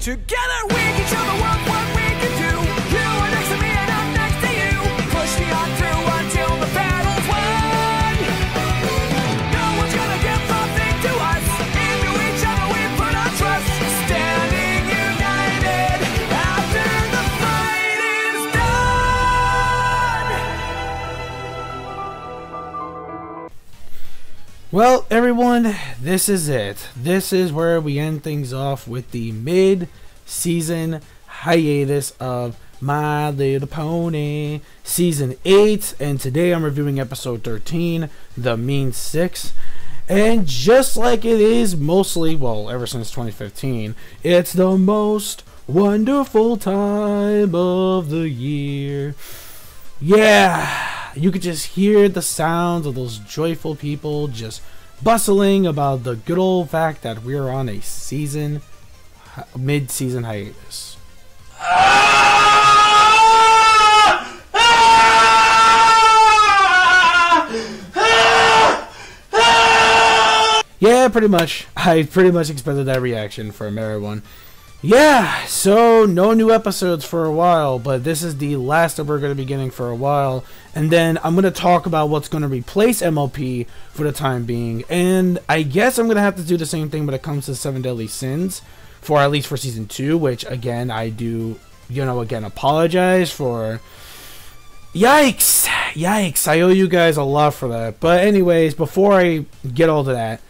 Together we can show the world what we can do. You are next to me and I'm next to you. Push me on through until the battle's won. No one's gonna give nothing to us. Into each other we put our trust. Standing united after the fight is done. Well, everyone, this is it. This is where we end things off with the mid-season hiatus of My Little Pony Season 8. And today I'm reviewing Episode 13, The Mean Six. And just like it is mostly, well, ever since 2015, it's the most wonderful time of the year. Yeah, you could just hear the sounds of those joyful people just bustling about the good old fact that we're on a mid-season hiatus. Yeah, pretty much. I pretty much expected that reaction from everyone. Yeah, so no new episodes for a while, but this is the last that we're going to be getting for a while. And then I'm going to talk about what's going to replace MLP for the time being. And I guess I'm going to have to do the same thing when it comes to 7 Deadly Sins, for at least for Season 2, which again, I do, again, apologize for. Yikes! Yikes, I owe you guys a lot for that. But anyways, before I get all to that,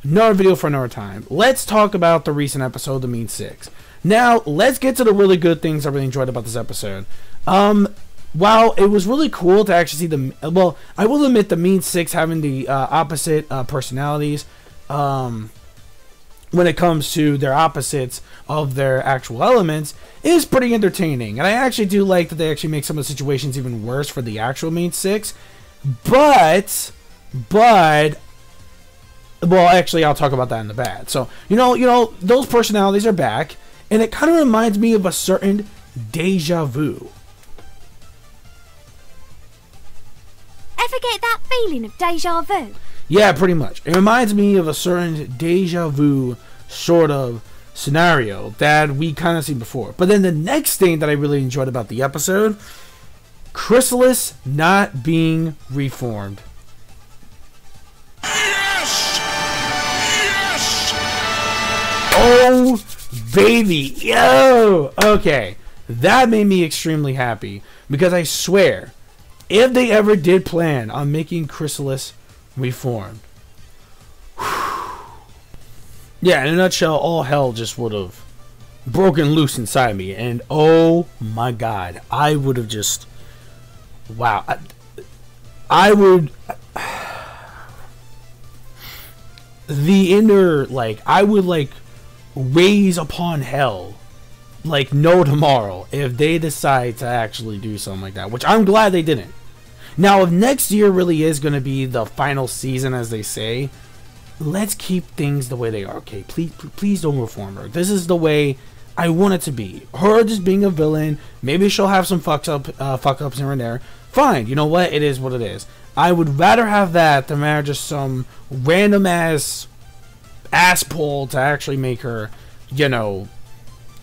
another video for another time. Let's talk about the recent episode, The Mean Six. Now, let's get to the really good things I really enjoyed about this episode. While it was really cool to actually see the, well, I will admit the Mean Six having the opposite personalities when it comes to their opposites of their actual elements is pretty entertaining. And I actually do like that they actually make some of the situations even worse for the actual Mean Six. But well, actually, I'll talk about that in the bad. So, those personalities are back, and it kind of reminds me of a certain deja vu. Ever get that feeling of deja vu? Yeah, pretty much. It reminds me of a certain deja vu sort of scenario that we kind of seen before. But then the next thing that I really enjoyed about the episode, Chrysalis not being reformed. Oh, baby. Yo! Okay. That made me extremely happy. Because I swear, if they ever did plan on making Chrysalis reformed, yeah, in a nutshell, all hell just would have broken loose inside me. And oh my god, I would have just... Wow. I would... The inner, I would, raise upon hell like no tomorrow if they decide to actually do something like that, which I'm glad they didn't. Now, if next year really is going to be the final season, as they say, let's keep things the way they are. Okay, please don't reform her. This is the way I want it to be. Her just being a villain, maybe she'll have some fuck ups here and there. Fine, you know what, it is what it is. I would rather have that than rather just some random ass pull to actually make her,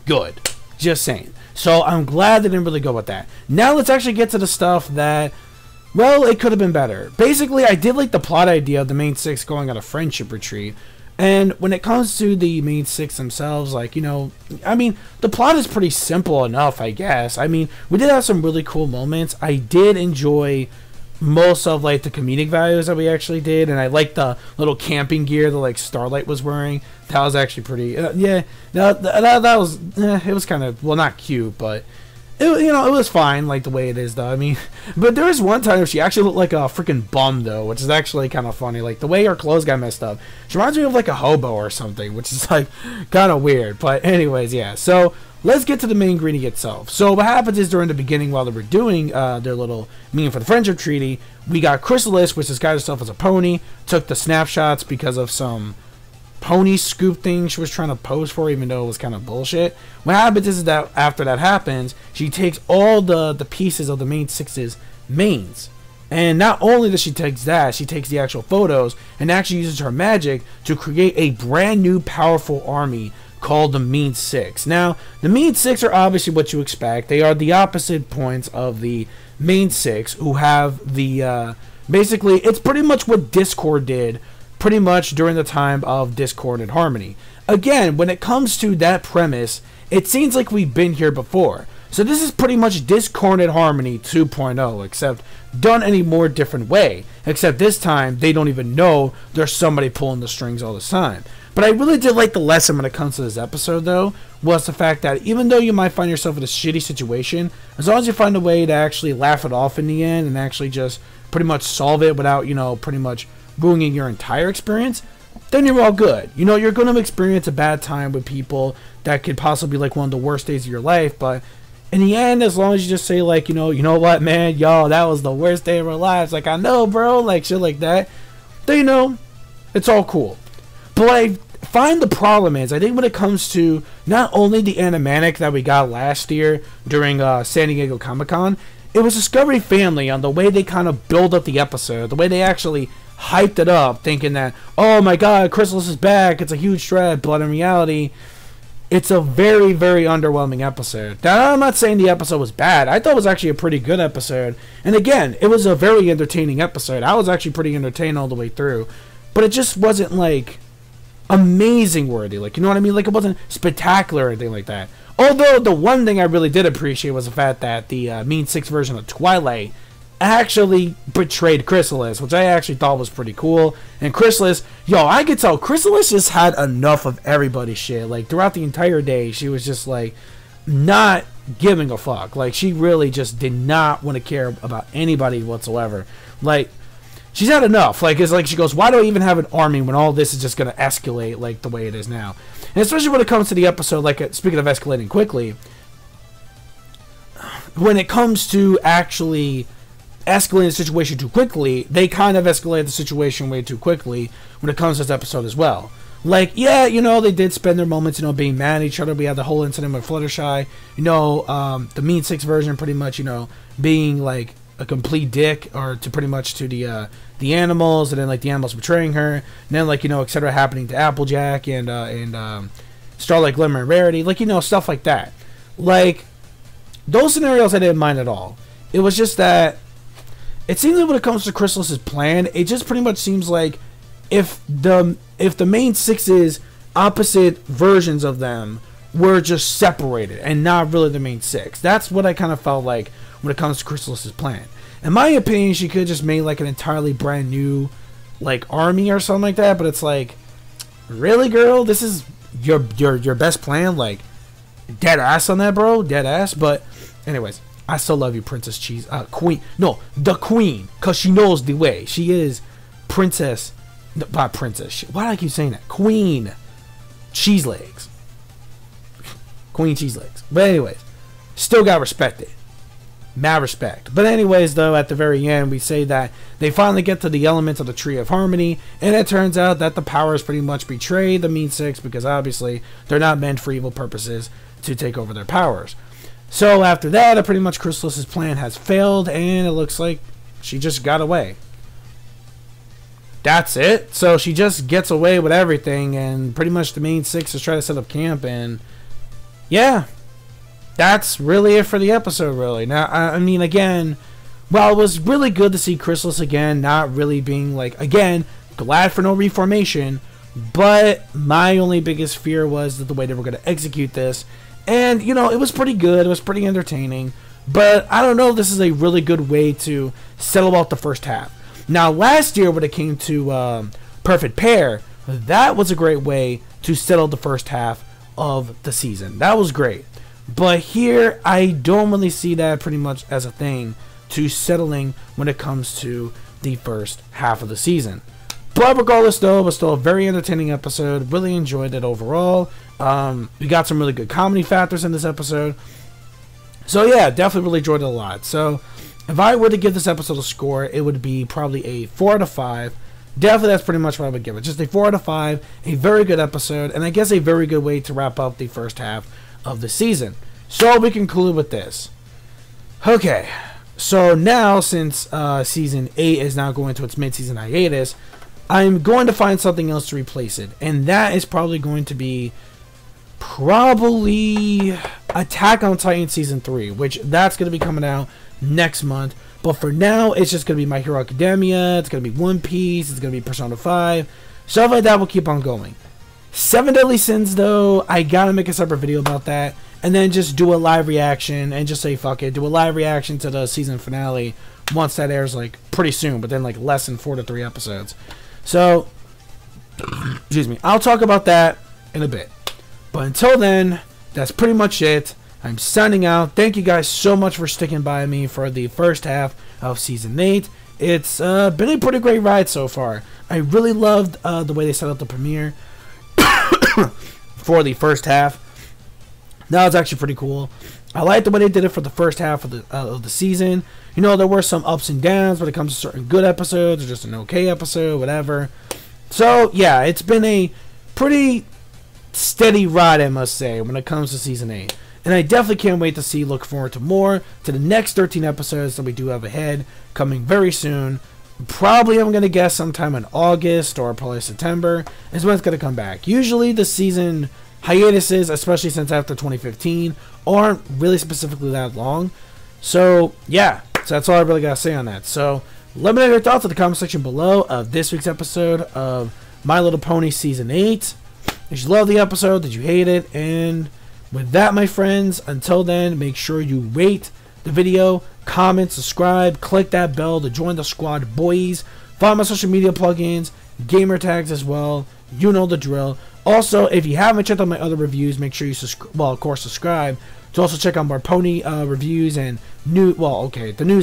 good. Just saying. So I'm glad they didn't really go with that. Now let's actually get to the stuff that, well, it could have been better. Basically, I did like the plot idea of the Main Six going on a friendship retreat. And when it comes to the Main Six themselves, I mean, the plot is pretty simple enough, I guess. I mean, we did have some really cool moments. I did enjoy most of the comedic values that we actually did, and I liked the little camping gear that Starlight was wearing. That was actually pretty yeah, that was it was kind of, well, not cute, but it was fine the way it is though. I mean, but there was one time where she actually looked like a freaking bum though, which is actually kind of funny. The way her clothes got messed up, she reminds me of a hobo or something, which is kind of weird. But anyways, yeah, so let's get to the main greeting itself. So what happens is during the beginning, while they were doing their little meeting for the friendship treaty, we got Chrysalis, which disguised herself as a pony, took the snapshots because of some pony scoop thing she was trying to pose for, even though it was kind of bullshit. What happens is that after that happens, she takes all the pieces of the Main Six's mains. And not only does she take that, she takes the actual photos and actually uses her magic to create a brand new powerful army called the Mean Six. Now, the Mean Six are obviously what you expect. They are the opposite points of the Main Six, who have the, basically, it's pretty much what Discord did pretty much during the time of Discord and Harmony. Again, when it comes to that premise, it seems like we've been here before. So this is pretty much Discord and Harmony 2.0, except done any more different way. Except this time, they don't even know there's somebody pulling the strings all the time. But I really did like the lesson when it comes to this episode, though, was the fact that even though you might find yourself in a shitty situation, as long as you find a way to actually laugh it off in the end and actually just pretty much solve it without, you know, pretty much ruining your entire experience, then you're all good. You know, you're going to experience a bad time with people that could possibly be like one of the worst days of your life, but in the end, as long as you just say, like, you know what, man, y'all, that was the worst day of our lives, like, I know, bro, like, shit like that, then, you know, it's all cool. But what I find the problem is, I think when it comes to not only the animatic that we got last year during San Diego Comic-Con, it was Discovery Family on the way they kind of build up the episode, the way they actually hyped it up, thinking that, oh my god, Chrysalis is back, it's a huge threat, but in reality, it's a very, very underwhelming episode. Now, I'm not saying the episode was bad. I thought it was actually a pretty good episode. And again, it was a very entertaining episode. I was actually pretty entertained all the way through. But it just wasn't, like, amazing worthy. Like, you know what I mean? Like, it wasn't spectacular or anything like that. Although, the one thing I really did appreciate was the fact that the Mean Six version of Twilight actually betrayed Chrysalis, which I actually thought was pretty cool. And Chrysalis, yo, I could tell Chrysalis just had enough of everybody's shit. Like, throughout the entire day, she was just, like, not giving a fuck. Like, she really just did not want to care about anybody whatsoever. Like, she's had enough. Like, it's like she goes, why do I even have an army when all this is just going to escalate, like, the way it is now? And especially when it comes to the episode, like, speaking of escalating quickly, when it comes to actually escalating the situation too quickly, they kind of escalated the situation way too quickly when it comes to this episode as well. Like, yeah, you know, they did spend their moments, you know, being mad at each other. We had the whole incident with Fluttershy. You know, the Mean Six version pretty much, you know, being, like, a complete dick, or to pretty much to the animals, and then, like, the animals betraying her, and then, like, you know, etc. happening to Applejack and Starlight, Glimmer, and Rarity. Like, you know, stuff like that. Like, those scenarios I didn't mind at all. It was just that it seems like when it comes to Chrysalis's plan, it just pretty much seems like if the Main Six's opposite versions of them were just separated and not really the Main Six. That's what I kind of felt like when it comes to Chrysalis's plan. In my opinion, she could have just made like an entirely brand new like army or something like that, but it's like, really, girl? This is your best plan? Like, dead ass on that, bro? Dead ass? But anyways, I still love you, Princess Cheese. Queen. No, the Queen. Because she knows the way. She is Princess. Not Princess. Why do I keep saying that? Queen Cheese Legs. Queen Cheese Legs. But anyways, still got respected. Mad respect. But anyways, though, at the very end, we say that they finally get to the elements of the Tree of Harmony. And it turns out that the powers pretty much betray the Mean Six. Because obviously, they're not meant for evil purposes to take over their powers. So after that, pretty much Chrysalis's plan has failed, and it looks like she just got away. That's it. So she just gets away with everything, and pretty much the Main Six is trying to set up camp, and yeah, that's really it for the episode, really. Now, I mean, again, while it was really good to see Chrysalis again, not really being like, again, glad for no reformation, but my only biggest fear was that the way they were going to execute this. And, you know, it was pretty good. It was pretty entertaining. But I don't know if this is a really good way to settle out the first half. Now, last year when it came to Perfect Pair, that was a great way to settle the first half of the season. That was great. But here, I don't really see that pretty much as a thing to settling when it comes to the first half of the season. But regardless, though, it was still a very entertaining episode. Really enjoyed it overall. We got some really good comedy factors in this episode. So, yeah, definitely really enjoyed it a lot. So, if I were to give this episode a score, it would be probably a 4 out of 5. Definitely, that's pretty much what I would give it. Just a 4 out of 5. A very good episode. And I guess a very good way to wrap up the first half of the season. So, we conclude with this. Okay. So, now, since Season 8 is now going to its mid-season hiatus, I'm going to find something else to replace it, and that is probably going to be probably Attack on Titan Season 3, which that's going to be coming out next month. But for now, it's just going to be My Hero Academia, it's going to be One Piece, it's going to be Persona 5. Stuff like that will keep on going. Seven Deadly Sins, though, I got to make a separate video about that. And then just do a live reaction and just say fuck it. Do a live reaction to the season finale once that airs, like, pretty soon. But then, like, less than 4 to 3 episodes. So, excuse me. I'll talk about that in a bit. But until then, that's pretty much it. I'm signing out. Thank you guys so much for sticking by me for the first half of Season 8. It's been a pretty great ride so far. I really loved the way they set up the premiere for the first half. That was actually pretty cool. I like the way they did it for the first half of the season. You know, there were some ups and downs when it comes to certain good episodes or just an okay episode, whatever. So, yeah, it's been a pretty steady ride, I must say, when it comes to Season 8. And I definitely can't wait to look forward to more, to the next 13 episodes that we do have ahead, coming very soon. Probably, I'm going to guess, sometime in August or probably September is when it's going to come back. Usually, the season hiatuses, especially since after 2015, aren't really specifically that long. So, yeah, so that's all I really got to say on that. So, let me know your thoughts in the comment section below of this week's episode of My Little Pony Season 8. Did you love the episode? Did you hate it? And with that, my friends, until then, make sure you rate the video, comment, subscribe, click that bell to join the squad, boys. Follow my social media plugins, gamer tags as well. You know the drill. Also, if you haven't checked out my other reviews, make sure you of course, subscribe to also check out more pony reviews and the news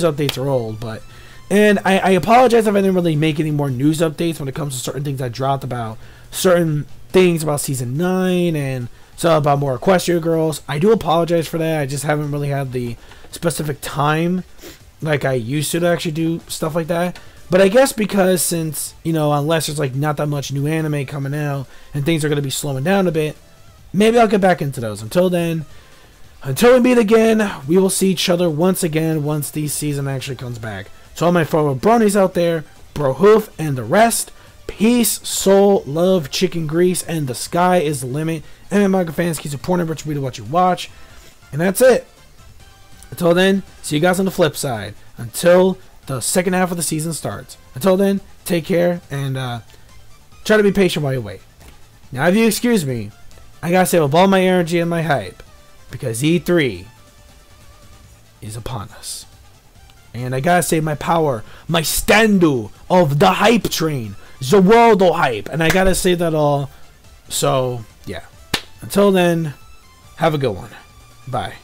updates are old, but and I apologize if I didn't really make any more news updates when it comes to certain things I dropped about certain things about Season 9 and so about more Equestria Girls. I do apologize for that. I just haven't really had the specific time like I used to actually do stuff like that. But I guess because since, you know, unless there's like not that much new anime coming out and things are going to be slowing down a bit, maybe I'll get back into those. Until then, until we meet again, we will see each other once again once the season actually comes back. So all my fellow bronies out there, Bro Hoof and the rest, peace, soul, love, chicken grease, and the sky is the limit. MONEYMIKE fans, keep supporting Rich Read what you watch. And that's it. Until then, see you guys on the flip side. Until the second half of the season starts. Until then, take care and try to be patient while you wait. Now, if you excuse me, I gotta save up all my energy and my hype because E3 is upon us. And I gotta save my power, my standu of the hype train, the world of hype. And I gotta say that all. So, yeah. Until then, have a good one. Bye.